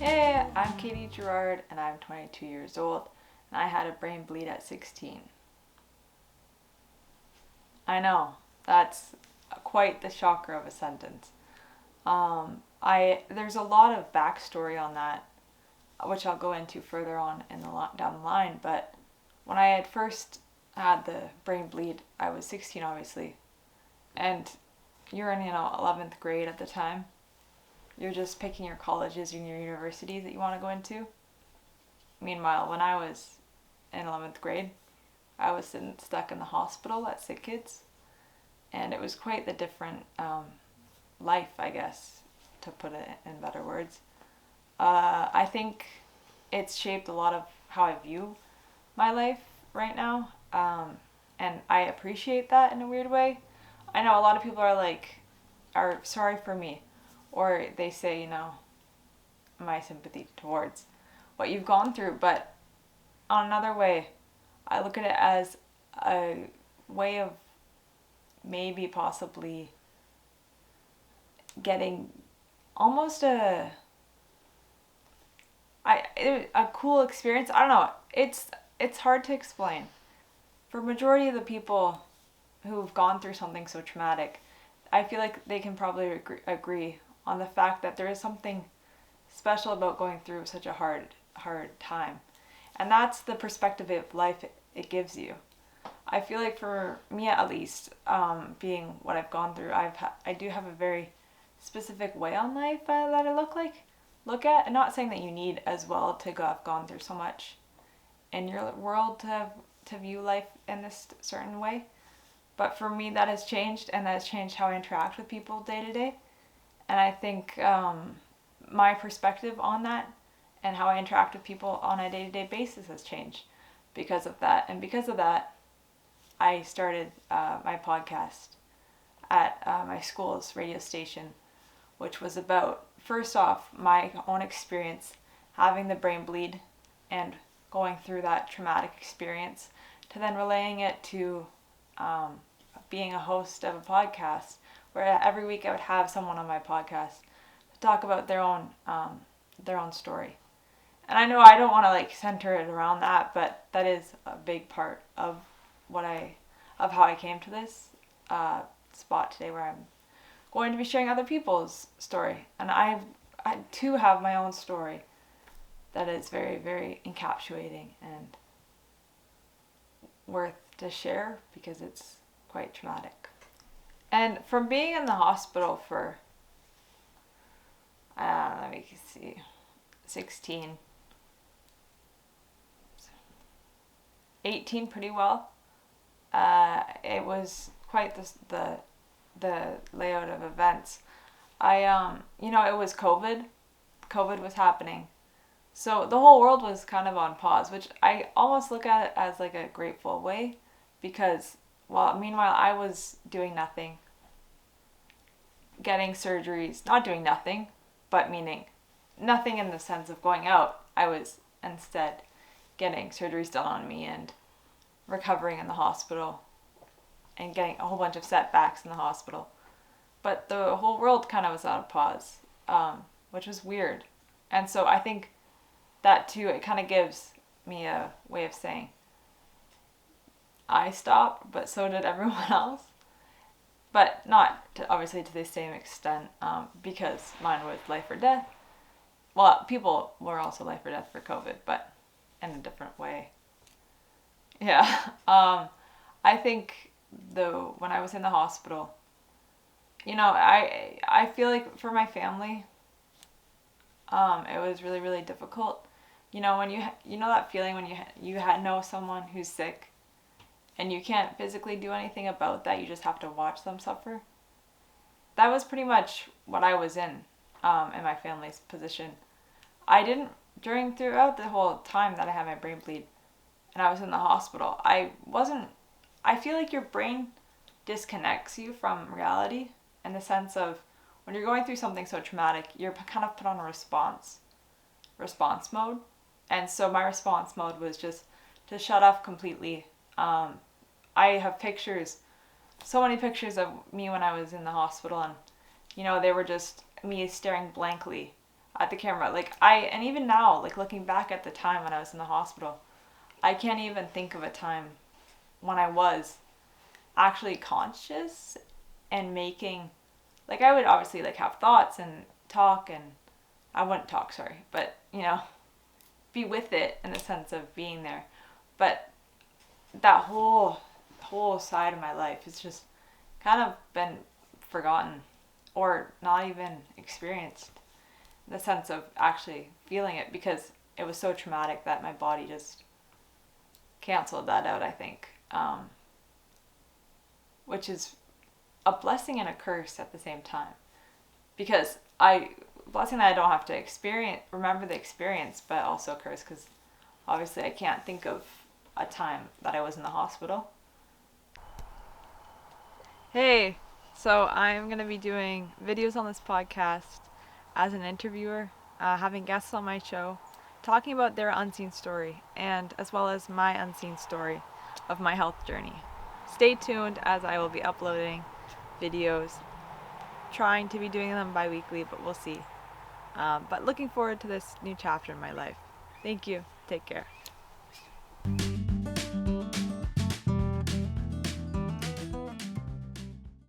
Hey, I'm Katie Gerard and I'm 22 years old and I had a brain bleed at 16. I know, that's quite the shocker of a sentence. There's a lot of backstory on that, which I'll go into further on in down the line. But when I had first had the brain bleed, I was 16, obviously, and you're in 11th grade at the time. You're just picking your colleges and your universities that you want to go into. Meanwhile, when I was in 11th grade, I was stuck in the hospital at Sick Kids, and it was quite the different life, I guess, to put it in better words. I think it's shaped a lot of how I view my life right now, and I appreciate that in a weird way. I know a lot of people are sorry for me, or they say, my sympathy towards what you've gone through, but on another way, I look at it as a way of maybe possibly getting almost a cool experience. I don't know. It's hard to explain. For majority of the people who've gone through something so traumatic, I feel like they can probably agree on the fact that there is something special about going through such a hard time. And that's the perspective of life it gives you. I feel like for me at least, being what I've gone through, I do have a very specific way on life that I look at. I'm not saying that you need as well to have gone through so much in your world to view life in this certain way. But for me, that has changed, and that has changed how I interact with people day to day. And I think my perspective on that and how I interact with people on a day-to-day basis has changed because of that. And because of that, I started my podcast at my school's radio station, which was about, first off, my own experience having the brain bleed and going through that traumatic experience, to then relaying it to being a host of a podcast where every week I would have someone on my podcast to talk about their own story. And I know I don't want to center it around that, but that is a big part of how I came to this spot today, where I'm going to be sharing other people's story. And I too have my own story that is very, very encapsulating and worth to share because it's quite traumatic. And from being in the hospital for, let me see, 16, 18 pretty well, it was quite the layout of events. It was COVID. COVID was happening. So the whole world was kind of on pause, which I almost look at it as a grateful way, because meanwhile I was doing nothing, getting surgeries, not doing nothing, but meaning nothing in the sense of going out. I was instead getting surgeries done on me and recovering in the hospital and getting a whole bunch of setbacks in the hospital. But the whole world kind of was out of pause, which was weird. And so I think that too, it kind of gives me a way of saying, I stopped, but so did everyone else. But not obviously to the same extent, because mine was life or death. Well, people were also life or death for COVID, but in a different way. Yeah. I think though, when I was in the hospital, I feel like for my family, it was really, really difficult. When you know that feeling when you know someone who's sick and you can't physically do anything about that, you just have to watch them suffer. That was pretty much what I was in my family's position. I didn't, throughout the whole time that I had my brain bleed and I was in the hospital, I feel like your brain disconnects you from reality, in the sense of when you're going through something so traumatic, you're kind of put on a response mode. And so my response mode was just to shut off completely. I have pictures, so many pictures of me when I was in the hospital, and they were just me staring blankly at the camera. Like and even now, like looking back at the time when I was in the hospital, I can't even think of a time when I was actually conscious and making, like I would obviously like have thoughts and talk, and I wouldn't talk, sorry, but be with it in the sense of being there. But that whole side of my life has just kind of been forgotten or not even experienced in the sense of actually feeling it, because it was so traumatic that my body just canceled that out, I think. Which is a blessing and a curse at the same time, because blessing that I don't have to remember the experience, but also a curse because obviously I can't think of a time that I was in the hospital. Hey, so I'm going to be doing videos on this podcast as an interviewer, having guests on my show, talking about their unseen story, and as well as my unseen story of my health journey. Stay tuned as I will be uploading videos, trying to be doing them bi-weekly, but we'll see. But looking forward to this new chapter in my life. Thank you. Take care.